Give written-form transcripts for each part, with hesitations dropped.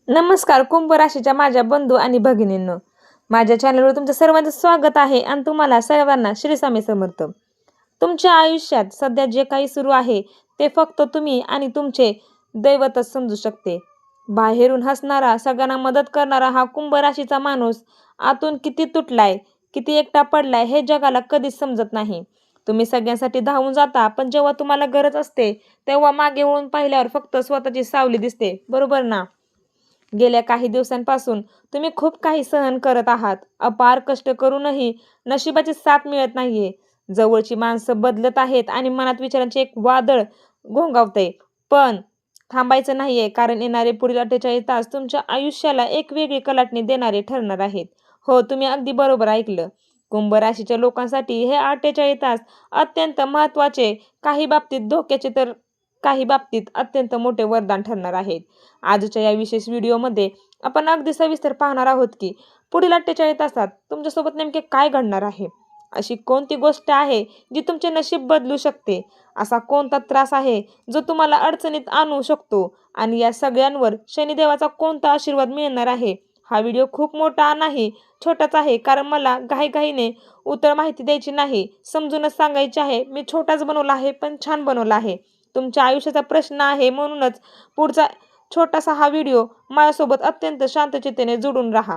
नमस्कार कुंभ राशीच्या माझ्या बंधू आणि भगिनींनो, माझ्या चॅनलवर तुमचं सर्वांचं स्वागत आहे आणि तुम्हाला सर्वांना श्री स्वामी समर्थ. तुमच्या आयुष्यात सध्या जे काही सुरू आहे ते फक्त तुम्ही आणि तुमचे दैवतच समजू शकते. बाहेरून हसणारा, सगळ्यांना मदत करणारा हा कुंभ राशीचा माणूस आतून किती तुटलाय, किती एकटा पडलाय हे जगाला कधीच समजत नाही. तुम्ही सगळ्यांसाठी धावून जाता, पण जेव्हा तुम्हाला गरज असते तेव्हा मागे वळून पाहिल्यावर फक्त स्वतःची सावली दिसते, बरोबर ना? गेल्या काही दिवसांपासून तुम्ही खूप काही सहन करत आहात. अपार कष्ट करूनही नशिबाची साथ मिळत नाहीये. जवळची माणसं बदलत आहेत आणि मनात विचारांचे एक वादळ घोंगावतंय. पण थांबायचं नाहीये, कारण येणारे पुढील 48 तास तुमच्या आयुष्याला एक वेगळी कलाटणी देणारे ठरणार आहेत. हो, तुम्ही अगदी बरोबर ऐकलं. कुंभ राशीच्या लोकांसाठी हे 48 तास अत्यंत महत्त्वाचे, काही बाबतीत धोक्याचे तर काही बाबतीत अत्यंत मोठे वरदान ठरणार आहेत. आजच्या या विशेष व्हिडिओमध्ये आपण अगदी सविस्तर पाहणार आहोत की पुढील 48 तासात तुमच्यासोबत नेमके काय घडणार आहे. अशी कोणती गोष्ट आहे जी तुमचे नशीब बदलू शकते. असा कोणता त्रास आहे जो तुम्हाला अडचणीत आणू शकतो आणि या सगळ्यांवर शनिदेवाचा कोणता आशीर्वाद मिळणार आहे. हा व्हिडिओ खूप मोठा नाही, छोटाच आहे, कारण मला घाईघाईने उतर माहिती द्यायची नाही, समजूनच सांगायची आहे. मी छोटाच बनवला आहे, पण छान बनवला आहे. तुमच्या आयुष्याचा प्रश्न आहे, म्हणूनच पुढचा छोटासा हा व्हिडिओ माझ्यासोबत अत्यंत शांतचित्तेने जोडून राहा.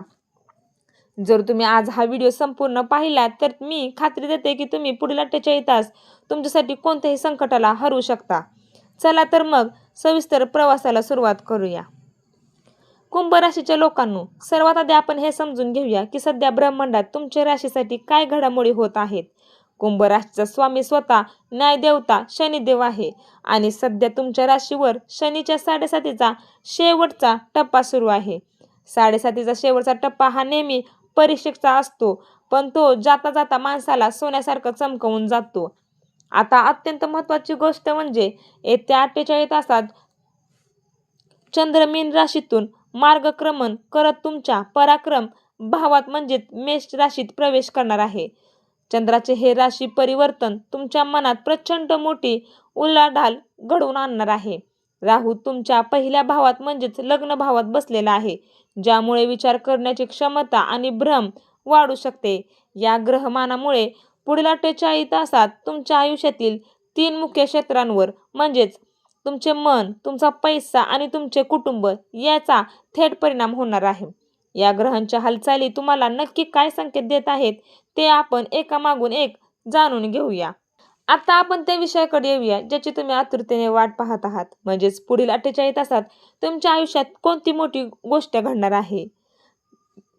जर तुम्ही आज हा व्हिडिओ संपूर्ण पाहिला तर मी खात्री देते की तुम्ही पुढील 48 तास तुमच्यासाठी कोणत्याही संकटाला हरवू शकता. चला तर मग सविस्तर प्रवासाला सुरुवात करूया. कुंभ राशीच्या लोकांनो, सर्वात आधी आपण हे समजून घेऊया की सध्या ब्रह्मांडात तुमच्या राशीसाठी काय घडामोडी होत आहेत. कुंभ राशीचा स्वामी स्वतः न्यायदेवता शनिदेव आहे आणि सध्या तुमच्या राशीवर शनीच्या 7.5चा शेवटचा टप्पा सुरू आहे. 7.5चा शेवटचा टप्पा हा नेहमी परीक्षेचा असतो, पण तो जाता जाता माणसाला सोन्यासारखं चमकवून जातो. आता अत्यंत महत्त्वाची गोष्ट म्हणजे येत्या 48 तासात चंद्र मीन राशीतून मार्गक्रमण करत तुमच्या पराक्रम भावात म्हणजे मेष राशीत प्रवेश करणार आहे. चंद्राचे हे राशी परिवर्तन तुमच्या मनात प्रचंड मोठी उलाढाल घडवून आणणार आहे. राहू तुमच्या पहिल्या भावात म्हणजेच लग्न भावात बसलेला आहे, ज्यामुळे विचार करण्याची क्षमता आणि भ्रम वाढू शकते. या ग्रहमानामुळे पुढील 48 तासात तुमच्या आयुष्यातील 3 मुख्य क्षेत्रांवर म्हणजेच तुमचे मन, तुमचा पैसा आणि तुमचे कुटुंब याचा थेट परिणाम होणार आहे. या ग्रहांच्या हालचाली तुम्हाला नक्की काय संकेत देत आहेत ते आपण एकामागून एक जाणून घेऊया. आता आपण त्या विषयाकडे येऊया ज्याची तुम्ही आतुरतेने वाट पाहत आहात, म्हणजेच पुढील 48 तासात तुमच्या आयुष्यात कोणती मोठी गोष्ट घडणार आहे.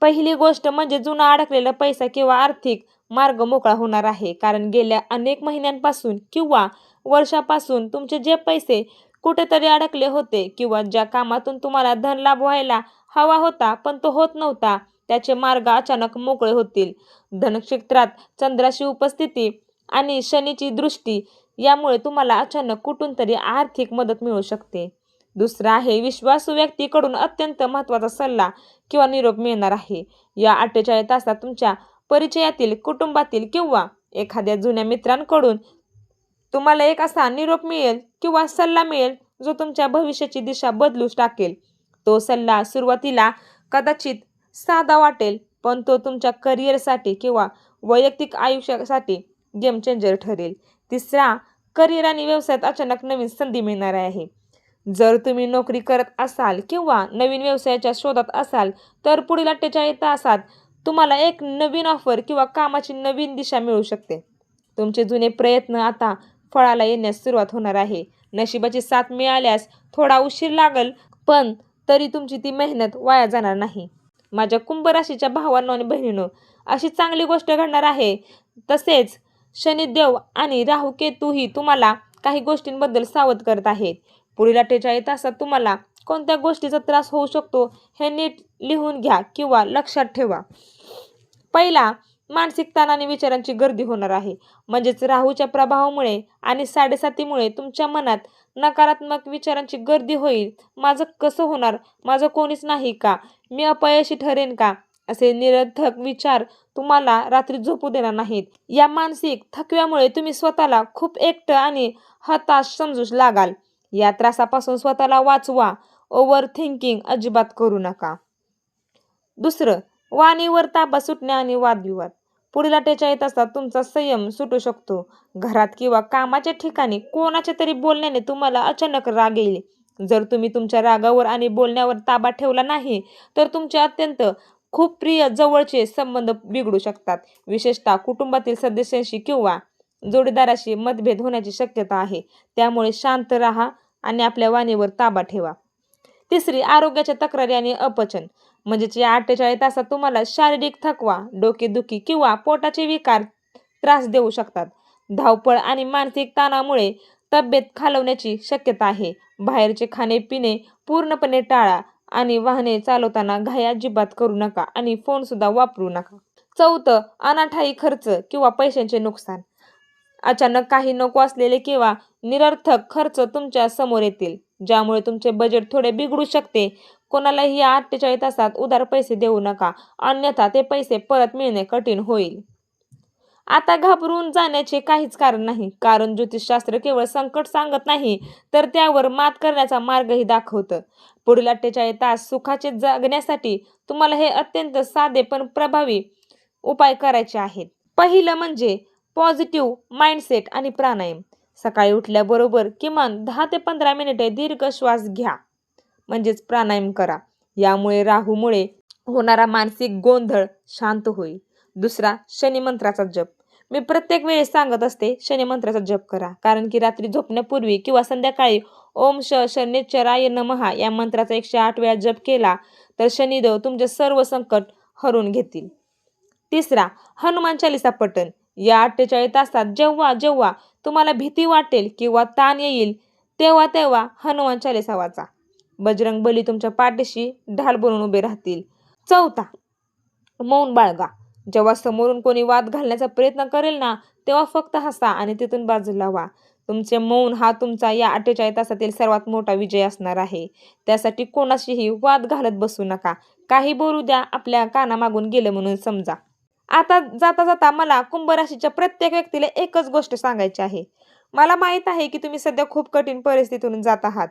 पहिली गोष्ट म्हणजे जुना अडकलेला पैसा किंवा आर्थिक मार्ग मोकळा होणार आहे, कारण गेल्या अनेक महिन्यांपासून किंवा वर्षापासून तुमचे जे पैसे कुठेतरी अडकले होते किंवा ज्या कामातून तुम्हाला धन लाभ व्हायला हवा होता पण तो होत नव्हता, त्याचे मार्ग अचानक मोकळे होतील. धनक्षेत्रात चंद्राची उपस्थिती आणि शनीची दृष्टी यामुळे तुम्हाला अचानक कुठून तरी आर्थिक मदत मिळू शकते. दुसरा आहे विश्वासू व्यक्तीकडून अत्यंत महत्त्वाचा सल्ला किंवा निरोप मिळणार आहे. या 48 तासात तुमच्या परिचयातील, कुटुंबातील किंवा एखाद्या जुन्या मित्रांकडून तुम्हाला एक असा निरोप मिळेल किंवा सल्ला मिळेल जो तुमच्या भविष्याची दिशा बदलूच टाकेल. तो सल्ला सुरुवातीला कदाचित साधा वाटेल, पण तो तुमच्या करिअरसाठी किंवा वैयक्तिक आयुष्यासाठी गेम चेंजर ठरेल. तिसरा, करिअर आणि व्यवसायात अचानक नवीन संधी मिळणार आहे. जर तुम्ही नोकरी करत असाल किंवा नवीन व्यवसायाच्या शोधात असाल तर पुढील 48 तासात तुम्हाला एक नवीन ऑफर किंवा कामाची नवीन दिशा मिळू शकते. तुमचे जुने प्रयत्न आता फळाला येण्यास सुरुवात होणार आहे. नशिबाची साथ मिळाल्यास थोडा उशीर लागेल, पण तरी तुमची ती मेहनत वाया जाणार नाही. माझ्या कुंभ राशीच्या भावांनो आणि बहिणींनो, अशी चांगली गोष्ट घडणार आहे. तसेच शनिदेव आणि राहू केतूही तुम्हाला काही गोष्टींबद्दल सावध करत आहेत. पुढील 48 तासात तुम्हाला कोणत्या गोष्टीचा त्रास होऊ शकतो हे नीट लिहून घ्या किंवा लक्षात ठेवा. पहिला, मानसिक ताण आणि विचारांची गर्दी होणार आहे. म्हणजेच राहूच्या प्रभावामुळे आणि 7.5मुळे तुमच्या मनात नकारात्मक विचारांची गर्दी होईल. माझं कसं होणार, माझं कोणीच नाही का, मी अपयशी ठरेन का, असे निरर्थक विचार तुम्हाला रात्री झोपू देणार नाहीत. या मानसिक थकव्यामुळे तुम्ही स्वतःला खूप एकटं आणि हताश समजू लागाल. या त्रासापासून स्वतःला वाचवा. ओव्हर थिंकिंग अजिबात करू नका. दुसरं, वाणीवर ताबा सुटणे आणि वादविवाद. पुढील 48 तासात तुमचा संयम सुटू शकतो. घरात किंवा कामाच्या ठिकाणी कोणाच्या तरी बोलण्याने तुम्हाला अचानक राग येईल. जर तुम्ही तुमच्या रागावर आणि बोलण्यावर ताबा ठेवला नाही तर तुमचे अत्यंत खूप प्रिय जवळचे संबंध बिघडू शकतात. विशेषतः कुटुंबातील सदस्यांशी किंवा जोडीदाराशी मतभेद होण्याची शक्यता आहे. त्यामुळे शांत राहा आणि आपल्या वाणीवर ताबा ठेवा. तिसरी, आरोग्याच्या तक्रारी आणि अपचन. म्हणजेच या 48 तासात तुम्हाला शारीरिक थकवा, डोकेदुखी किंवा पोटाचे विकार त्रास देऊ शकतात. धावपळ आणि मानसिक ताणामुळे तब्येत खालवण्याची शक्यता आहे. बाहेरचे खाणे-पिणे पूर्णपणे टाळा आणि वाहने चालवताना घाई अजिबात करू नका आणि फोन सुद्धा वापरू नका. चौथं, अनाठायी खर्च किंवा पैशांचे नुकसान. अचानक काही नको असलेले किंवा निरर्थक खर्च तुमच्या समोर येतील, ज्यामुळे तुमचे बजेट थोडे बिघडू शकते. कोणालाही या 48 तासात उधार पैसे देऊ नका, अन्यथा ते पैसे परत मिळणे कठीण होईल. आता घाबरून जाण्याचे काहीच कारण नाही, कारण ज्योतिषशास्त्र केवळ संकट सांगत नाही तर त्यावर मात करण्याचा मार्गही दाखवतं. पुढील 48 तास सुखाचे जगण्यासाठी तुम्हाला हे अत्यंत साधे पण प्रभावी उपाय करायचे आहेत. पहिलं म्हणजे पॉझिटिव्ह माइंडसेट आणि प्राणायाम. सकाळी उठल्याबरोबर किमान 10 ते 15 मिनिटे दीर्घ श्वास घ्या, म्हणजेच प्राणायाम करा. यामुळे राहूमुळे होणारा मानसिक गोंधळ शांत होईल. दुसरा, शनी मंत्राचा जप. मी प्रत्येक वेळेस सांगत असते, शनी मंत्राचा जप करा, कारण की रात्री झोपण्यापूर्वी किंवा संध्याकाळी ओम शनिश्चराय नमः या मंत्राचा 108 वेळा जप केला तर शनिदेव तुमचे सर्व संकट हरून घेतील. तिसरा, हनुमान चालीसा पठण. या 48 तासात जेव्हा जेव्हा तुम्हाला भीती वाटेल किंवा ताण येईल तेव्हा तेव्हा हनुमान चालीसा वाचा. बजरंगबली तुमच्या पाठीशी ढाल बनून उभे राहतील. चौथा, मौन बाळगा. जेव्हा समोरून कोणी वाद घालण्याचा प्रयत्न करेल ना, तेव्हा फक्त हसा आणि तिथून बाजूला व्हा. तुमचे मौन हा तुमचा या 48 तासातील सर्वात मोठा विजय असणार आहे. त्यासाठी कोणाशीही वाद घालत बसू नका. काही बोलू द्या, आपल्या कानामागून गेलं म्हणून समजा. आता जाता जाता मला कुंभ राशीच्या प्रत्येक व्यक्तीला एकच गोष्ट सांगायची आहे. मला माहित आहे की तुम्ही सध्या खूप कठीण परिस्थितीतून जात आहात.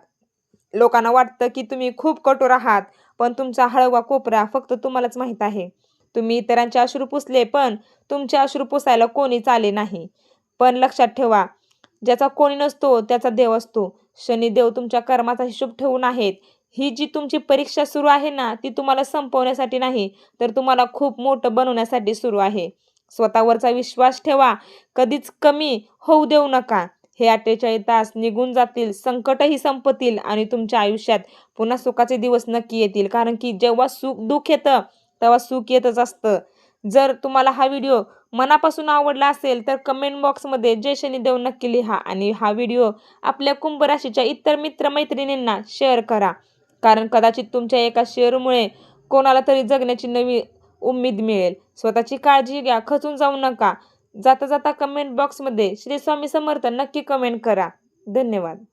लोकांना वाटतं की तुम्ही खूप कठोर आहात, पण तुमचा हळवा कोपरा फक्त तुम्हालाच माहित आहे. तुम्ही इतरांचे अश्रू पुसले, पण तुमचे अश्रू पुसायला कोणीच आले नाही. पण लक्षात ठेवा, ज्याचा कोणी नसतो त्याचा देव असतो. शनिदेव तुमच्या कर्माचा हिशोब ठेवून आहेत. ही जी तुमची परीक्षा सुरू आहे ना, ती तुम्हाला संपवण्यासाठी नाही तर तुम्हाला खूप मोठं बनवण्यासाठी सुरू आहे. स्वतःवरचा विश्वास ठेवा, कधीच कमी होऊ देऊ नका. हे 48 तास निघून जातील, संकटही संपतील आणि तुमच्या आयुष्यात पुन्हा सुखाचे दिवस नक्की येतील. कारण की जेव्हा दुःख येतं तेव्हा सुख येतच असतं. जर तुम्हाला हा व्हिडिओ मनापासून आवडला असेल तर कमेंट बॉक्समध्ये जय शनिदेव नक्की लिहा आणि हा व्हिडिओ आपल्या कुंभ राशीच्या इतर मित्रमैत्रिणींना शेअर करा, कारण कदाचित तुमच्या एका शेअरमुळे कोणाला तरी जगण्याची नवी उमेद मिळेल. स्वतःची काळजी घ्या, खचून जाऊ नका. जाता जाता कमेंट बॉक्समध्ये श्री स्वामी समर्थ नक्की कमेंट करा. धन्यवाद.